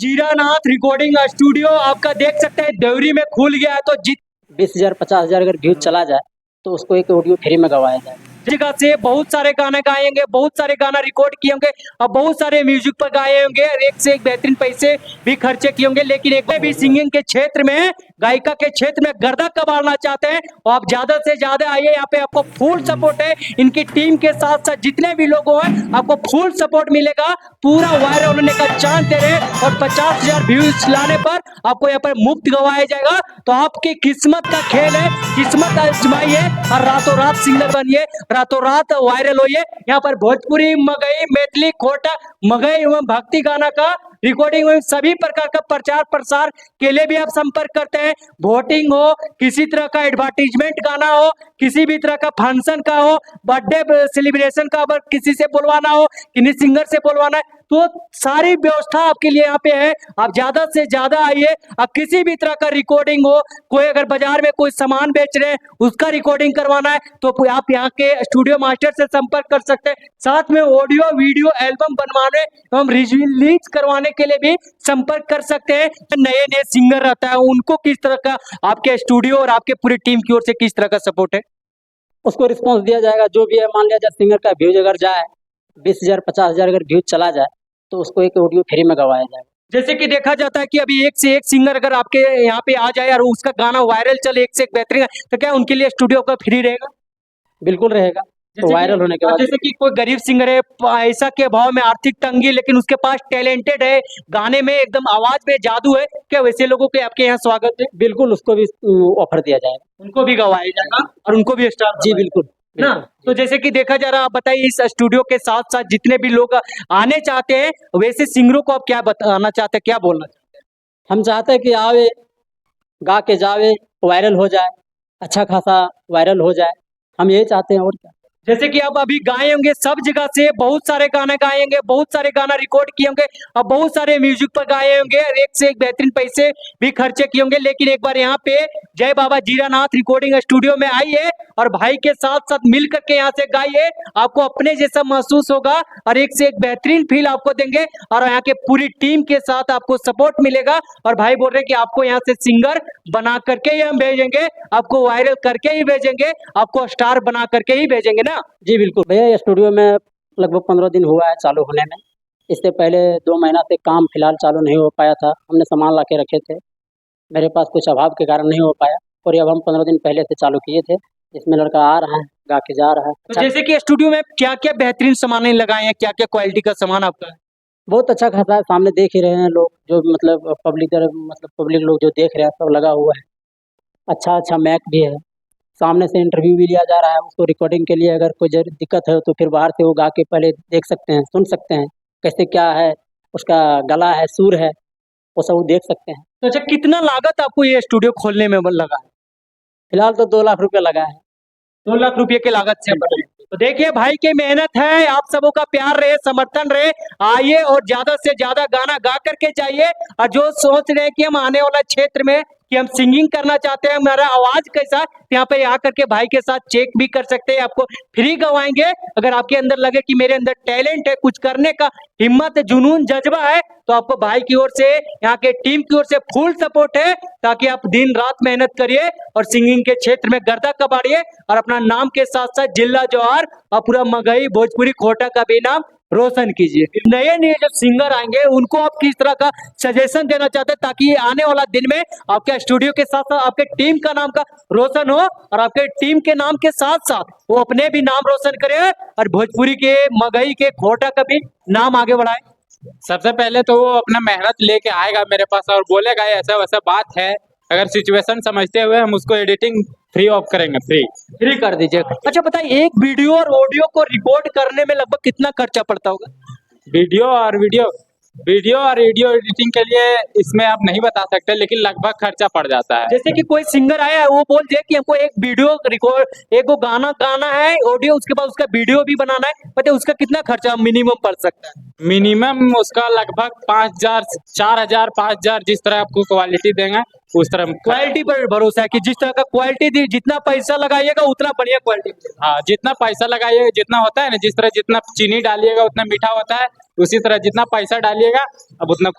जीरानाथ recording studio आपका देख सकते हैं देवरी में खुल गया है। तो 20,000 50,000 अगर व्यूज चला जाए तो उसको एक ऑडियो फ्री में गवाया जाए। जगह से बहुत सारे गाने गाए होंगे, बहुत सारे गाना रिकॉर्ड किए होंगे और बहुत सारे म्यूजिक पर गाए होंगे, एक से एक बेहतरीन पैसे भी खर्चे किए होंगे। लेकिन एक भी सिंगिंग के क्षेत्र में, गायिका के क्षेत्र में गर्दा कबाड़ना चाहते हैं और आप ज्यादा से ज्यादा आइए, यहाँ पे आपको फुल सपोर्ट है। इनकी टीम के साथ साथ जितने भी लोग हैं आपको फुल सपोर्ट मिलेगा। पूरा वायरल होने का चांस दे रहे हैं और 50,000 व्यूज लाने पर आपको यहाँ पर मुफ्त गवाया जाएगा। तो आपकी किस्मत का खेल है, किस्मत आजमाइए और रातों रात सिंगर बनिए, रातों रात वायरल होइए। यहाँ पर भोजपुरी, मगही, मैथिली, खोटा, मगही एवं भक्ति गाना का रिकॉर्डिंग एवं सभी प्रकार का प्रचार प्रसार के लिए भी आप संपर्क करते हैं। वोटिंग हो, किसी तरह का एडवर्टीजमेंट गाना हो, किसी भी तरह का फंक्शन का हो, बर्थडे सेलिब्रेशन का, अगर किसी से बुलवाना हो, किसी सिंगर से बुलवाना है, तो सारी व्यवस्था आपके लिए यहाँ पे है। आप ज्यादा से ज्यादा आइए। अब किसी भी तरह का रिकॉर्डिंग हो, कोई अगर बाजार में कोई सामान बेच रहे हैं उसका रिकॉर्डिंग करवाना है तो आप यहाँ के स्टूडियो मास्टर से संपर्क कर सकते हैं। साथ में ऑडियो वीडियो एल्बम बनवाने एवं रिलीज करवाने के लिए भी संपर्क कर सकते हैं। नए नए सिंगर रहता है उनको किस तरह का आपके स्टूडियो और आपके पूरी टीम की ओर से किस तरह का सपोर्ट है? उसको रिस्पांस दिया जाएगा जो भी है। मान लिया जाए सिंगर का व्यूज अगर जाए 20,000 50,000 अगर व्यूज चला जाए तो उसको एक ऑडियो फ्री में गवाया जाए। जैसे कि देखा जाता है कि अभी एक से एक सिंगर अगर आपके यहाँ पे आ जाए और उसका गाना वायरल चले, एक से एक बेहतरीन, तो क्या उनके लिए स्टूडियो का फ्री रहेगा? बिल्कुल रहेगा। तो वायरल होने के बाद जैसे कि कोई गरीब सिंगर है, पैसा के अभाव में, आर्थिक तंगी, लेकिन उसके पास टैलेंटेड है, गाने में एकदम आवाज में जादू है, क्या वैसे लोगों के आपके यहाँ स्वागत है? बिल्कुल उसको भी ऑफर दिया जाएगा। उनको भी गवाया जाएगा और उनको भी स्टार। जी बिल्कुल ना, तो जैसे कि देखा जा रहा, आप बताइए इस स्टूडियो के साथ साथ जितने भी लोग आने चाहते हैं वैसे सिंगरों को आप क्या बताना चाहते हैं, क्या बोलना चाहते हैं? हम चाहते हैं कि आवे, गा के जावे, वायरल हो जाए, अच्छा खासा वायरल हो जाए, हम यही चाहते हैं और क्या। जैसे कि आप अभी गाए होंगे सब जगह से, बहुत सारे गाने गाए होंगे, बहुत सारे गाना रिकॉर्ड किए होंगे और बहुत सारे म्यूजिक पर गाए होंगे, एक से एक बेहतरीन पैसे भी खर्चे किए होंगे। लेकिन एक बार यहाँ पे जय बाबा जीरानाथ रिकॉर्डिंग स्टूडियो में आइए और भाई के साथ साथ मिल करके यहाँ से गाइए, आपको अपने जैसा महसूस होगा और एक से एक बेहतरीन फील आपको देंगे और यहाँ के पूरी टीम के साथ आपको सपोर्ट मिलेगा। और भाई बोल रहे हैं कि आपको यहाँ से सिंगर बना करके ही हम भेजेंगे, आपको वायरल करके ही भेजेंगे, आपको स्टार बना करके ही भेजेंगे ना। जी बिल्कुल भैया, ये स्टूडियो में लगभग 15 दिन हुआ है चालू होने में। इससे पहले 2 महीना से काम फिलहाल चालू नहीं हो पाया था, हमने सामान ला के रखे थे, मेरे पास कुछ अभाव के कारण नहीं हो पाया और अब हम 15 दिन पहले से चालू किए थे। इसमें लड़का आ रहा है, गा के जा रहा है। तो जैसे कि स्टूडियो में क्या क्या बेहतरीन सामान लगाए हैं, क्या क्या क्वालिटी का सामान आपका है? बहुत अच्छा खासा है, सामने देख ही रहे हैं लोग, जो मतलब पब्लिक लोग जो देख रहे हैं सब लगा हुआ है। अच्छा अच्छा मैक भी है, सामने से इंटरव्यू भी लिया जा रहा है। उसको रिकॉर्डिंग के लिए अगर कोई दिक्कत है तो फिर बाहर से वो गा के पहले देख सकते हैं, सुन सकते हैं कैसे क्या है, उसका गला है, सुर है, वो सब देख सकते हैं। तो अच्छा, कितना लागत आपको ये स्टूडियो खोलने में लगा है? फिलहाल तो 2 लाख रुपया लगा है। 2 लाख रुपए की लागत से बने। तो देखिए भाई की मेहनत है, आप सबों का प्यार रहे, समर्थन रहे, आइए और ज्यादा से ज्यादा गाना गा करके जाइए। और जो सोच रहे हैं कि हम आने वाला क्षेत्र में कि हम सिंगिंग करना चाहते हैं, हमारा आवाज कैसा, यहाँ पे आकर के भाई के साथ चेक भी कर सकते हैं, आपको फ्री गवाएंगे। अगर आपके अंदर लगे कि मेरे अंदर टैलेंट है, कुछ करने का हिम्मत, जुनून, जज्बा है, तो आपको भाई की ओर से, यहाँ के टीम की ओर से फुल सपोर्ट है, ताकि आप दिन रात मेहनत करिए और सिंगिंग के क्षेत्र में गर्दा कबाड़िए और अपना नाम के साथ साथ जिला जवाहर और पूरा मगही, भोजपुरी, खोटा का भी नाम रोशन कीजिए। नए नए जो सिंगर आएंगे उनको आप किस तरह का सजेशन देना चाहते हैं ताकि आने वाला दिन में आपके स्टूडियो के साथ साथ आपके टीम का नाम का रोशन हो और आपके टीम के नाम के साथ साथ वो अपने भी नाम रोशन करे और भोजपुरी के, मगही के, खोटा का भी नाम आगे बढ़ाए? सबसे पहले तो वो अपना मेहनत लेके आएगा मेरे पास और बोलेगा ऐसा वैसा बात है, अगर सिचुएशन समझते हुए हम उसको एडिटिंग फ्री ऑफ करेंगे, फ्री कर दीजिए। अच्छा बताइए, एक वीडियो और ऑडियो को रिकॉर्ड करने में लगभग कितना खर्चा पड़ता होगा? वीडियो और ऑडियो एडिटिंग के लिए इसमें आप नहीं बता सकते, लेकिन लगभग खर्चा पड़ जाता है। जैसे कि कोई सिंगर आया है, वो बोल दे कि हमको एक वीडियो रिकॉर्ड, एक वो गाना गाना है, ऑडियो, उसके बाद उसका वीडियो भी बनाना है, बताइए उसका कितना खर्चा मिनिमम पड़ सकता है? मिनिमम उसका लगभग 5,000 4,000 5,000, जिस तरह आपको क्वालिटी देंगे उस तरह। क्वालिटी पर भरोसा है कि जिस तरह का क्वालिटी दी, जितना पैसा लगाइएगा उतना बढ़िया क्वालिटी। हाँ, जितना पैसा लगाइएगा, जितना होता है ना, जिस तरह जितना चीनी डालिएगा उतना मीठा होता है, उसी तरह जितना पैसा डालिएगा अब उतना